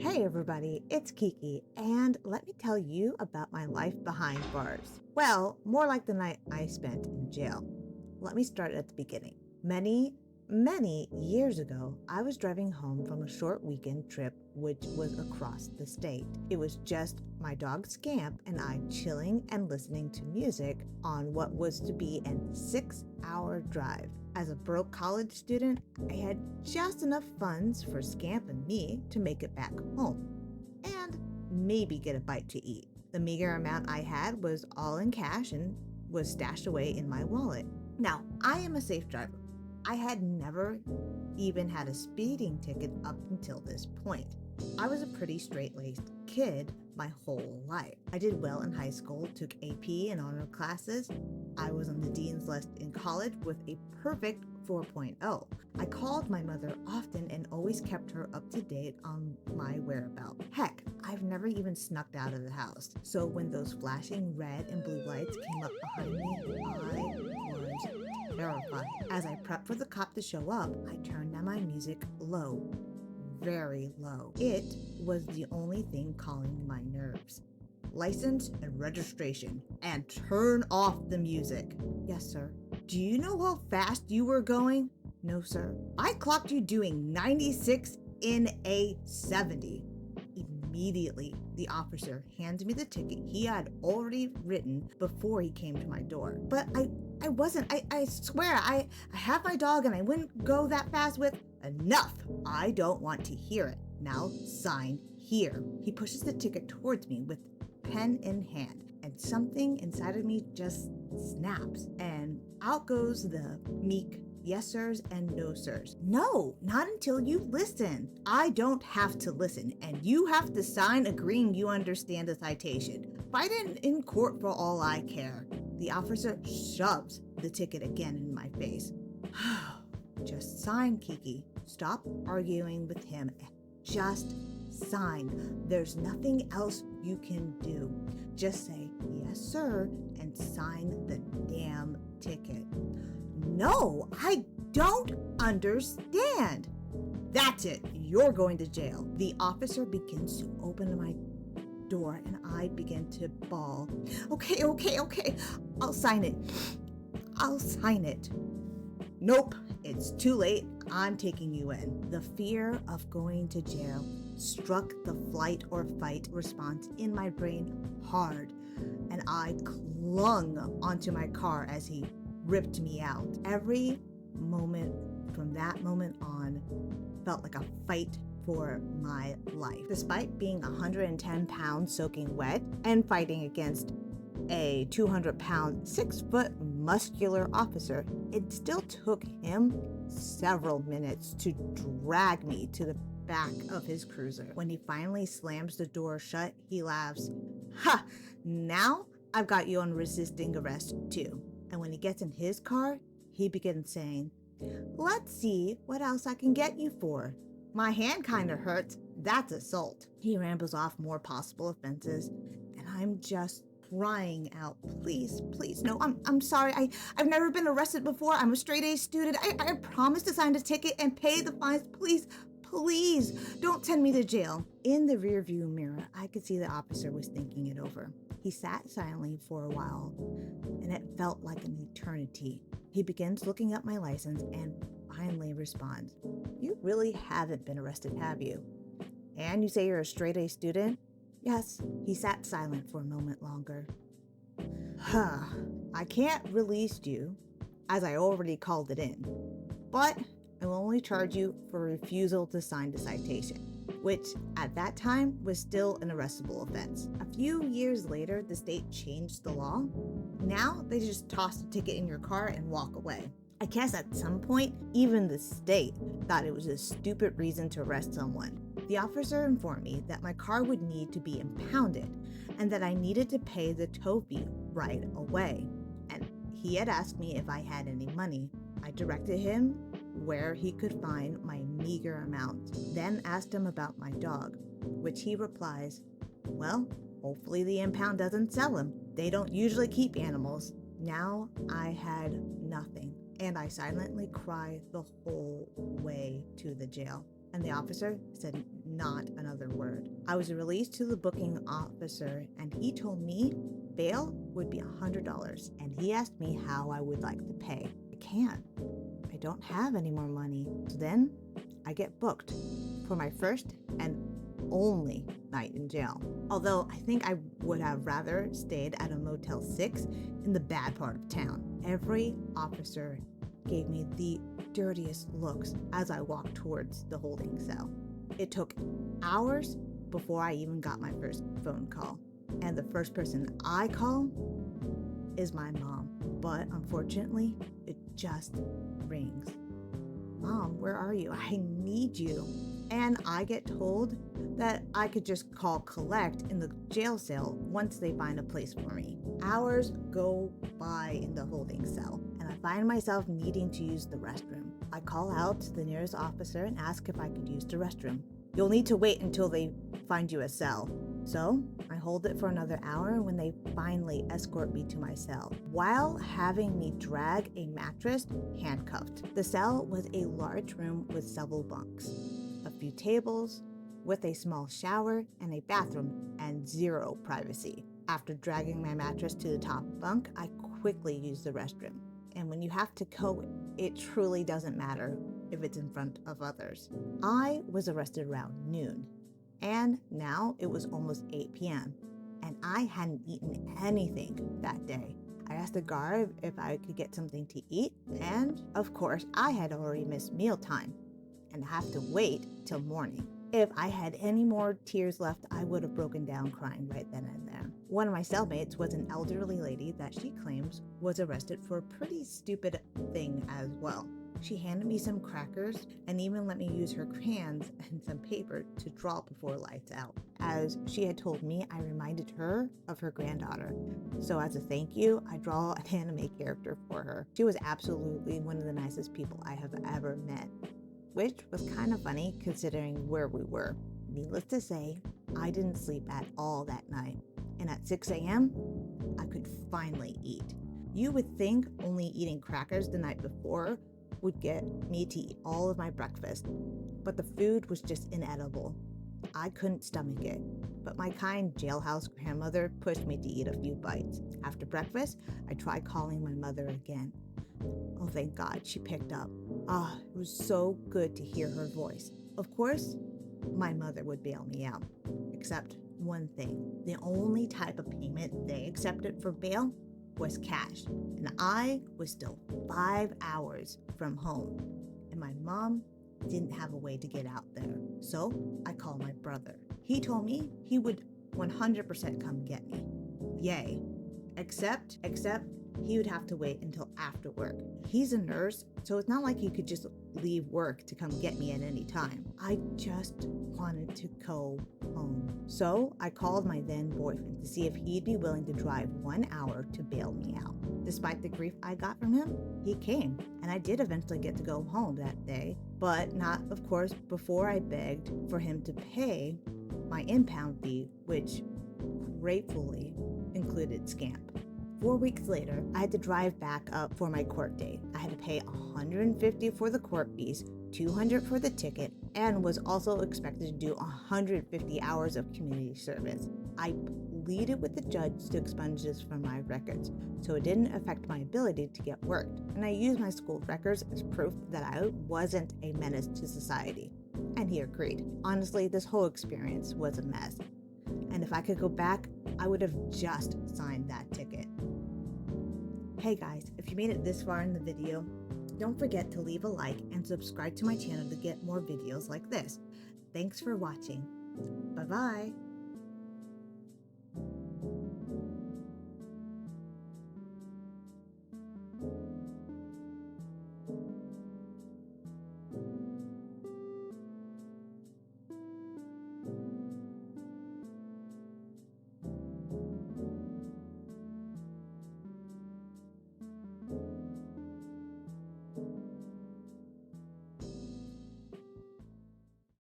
Hey everybody, it's Kiki, and let me tell you about my life behind bars. Well, more like the night I spent in jail. Let me start at the beginning. Many years ago, I was driving home from a short weekend trip which was across the state. It was just my dog Scamp and I chilling and listening to music on what was to be a 6-hour drive. As a broke college student, I had just enough funds for Scamp and me to make it back home and maybe get a bite to eat. The meager amount I had was all in cash and was stashed away in my wallet. Now, I am a safe driver. I had never even had a speeding ticket up until this point. I was a pretty straight-laced kid my whole life. I did well in high school, took AP and honor classes. I was on the dean's list in college with a perfect 4.0. I called my mother often and always kept her up to date on my whereabouts. Heck, I've never even snuck out of the house. So when those flashing red and blue lights came up behind me, I was terrified. As I prepped for the cop to show up, I turned down my music low, very low. It was the only thing calming my nerves. License and registration, and turn off the music. Yes, sir. Do you know how fast you were going? No, sir. I clocked you doing 96 in a 70. Immediately, the officer handed me the ticket he had already written before he came to my door. But I wasn't. I swear, I have my dog and I wouldn't go that fast with... Enough! I don't want to hear it. Now sign here. He pushes the ticket towards me with pen in hand, and something inside of me just snaps, and out goes the meek yes sirs and no sirs. No, not until you listen. I don't have to listen, and you have to sign agreeing you understand the citation. Fight it in court for all I care. The officer shoves the ticket again in my face. Just sign, Kiki. Stop arguing with him. Just sign. There's nothing else you can do. Just say, yes, sir, and sign the damn ticket. No, I don't understand. That's it. You're going to jail. The officer begins to open my door and I begin to bawl. Okay. I'll sign it. Nope, it's too late. I'm taking you in. The fear of going to jail struck the flight or fight response in my brain hard, and I clung onto my car as he ripped me out. Every moment from that moment on felt like a fight for my life. Despite being 110 pounds soaking wet and fighting against a 200-pound, 6-foot muscular officer, it still took him several minutes to drag me to the back of his cruiser. When he finally slams the door shut, he laughs. Ha! Now I've got you on resisting arrest too. And when he gets in his car, he begins saying, let's see what else I can get you for. My hand kinda hurts. That's assault. He rambles off more possible offenses, and I'm just crying out, please, no, I'm sorry. I've never been arrested before. I'm a straight A student. I promise to sign the ticket and pay the fines. Please, don't send me to jail. In the rearview mirror, I could see the officer was thinking it over. He sat silently for a while, and it felt like an eternity. He begins looking up my license and finally responds, you really haven't been arrested, have you? And you say you're a straight A student? Yes. He sat silent for a moment longer. I can't release you, as I already called it in, but I will only charge you for refusal to sign the citation, which at that time was still an arrestable offense. A few years later, the state changed the law. Now they just toss the ticket in your car and walk away. I guess at some point, even the state thought it was a stupid reason to arrest someone. The officer informed me that my car would need to be impounded and that I needed to pay the tow fee right away. And he had asked me if I had any money. I directed him where he could find my meager amount, then asked him about my dog, which he replies, well, hopefully the impound doesn't sell him. They don't usually keep animals. Now I had nothing, and I silently cried the whole way to the jail. And the officer said not another word. I was released to the booking officer and he told me bail would be $100 and he asked me how I would like to pay. I can't. I don't have any more money. So then I get booked for my first and only night in jail. Although I think I would have rather stayed at a Motel 6 in the bad part of town. Every officer gave me the dirtiest looks as I walked towards the holding cell. It took hours before I even got my first phone call. And the first person I call is my mom. But unfortunately, it just rings. Mom, where are you? I need you. And I get told that I could just call collect in the jail cell once they find a place for me. Hours go by in the holding cell, and I find myself needing to use the restroom. I call out to the nearest officer and ask if I could use the restroom. You'll need to wait until they find you a cell. So I hold it for another hour when they finally escort me to my cell, while having me drag a mattress handcuffed. The cell was a large room with several bunks, a few tables, with a small shower and a bathroom, and zero privacy. After dragging my mattress to the top bunk, I quickly used the restroom. And when you have to go, it truly doesn't matter if it's in front of others. I was arrested around noon, and now it was almost 8 p.m., and I hadn't eaten anything that day. I asked the guard if I could get something to eat, and of course, I had already missed mealtime and have to wait till morning. If I had any more tears left, I would have broken down crying right then and there. One of my cellmates was an elderly lady that she claims was arrested for a pretty stupid thing as well. She handed me some crackers and even let me use her crayons and some paper to draw before lights out. As she had told me, I reminded her of her granddaughter. So as a thank you, I draw an anime character for her. She was absolutely one of the nicest people I have ever met, which was kind of funny considering where we were. Needless to say, I didn't sleep at all that night. And at 6 a.m., I could finally eat. You would think only eating crackers the night before would get me to eat all of my breakfast, but the food was just inedible. I couldn't stomach it, but my kind jailhouse grandmother pushed me to eat a few bites. After breakfast, I tried calling my mother again. Oh, thank God, she picked up. It was so good to hear her voice. Of course, my mother would bail me out, except one thing. The only type of payment they accepted for bail was cash, and I was still 5 hours from home, and my mom didn't have a way to get out there. So I called my brother. He told me he would 100% come get me. Yay. Except he would have to wait until after work. He's a nurse, so it's not like he could just leave work to come get me at any time. I just wanted to go home. So I called my then boyfriend to see if he'd be willing to drive 1 hour to bail me out. Despite the grief I got from him, he came, and I did eventually get to go home that day, but not, of course, before I begged for him to pay my impound fee, which gratefully included scamp. 4 weeks later, I had to drive back up for my court date. I had to pay $150 for the court fees, $200 for the ticket, and was also expected to do 150 hours of community service. I pleaded with the judge to expunge this from my records, so it didn't affect my ability to get work, and I used my school records as proof that I wasn't a menace to society. And he agreed. Honestly, this whole experience was a mess, and if I could go back, I would have just signed that ticket. Hey guys, if you made it this far in the video, don't forget to leave a like and subscribe to my channel to get more videos like this. Thanks for watching. Bye-bye.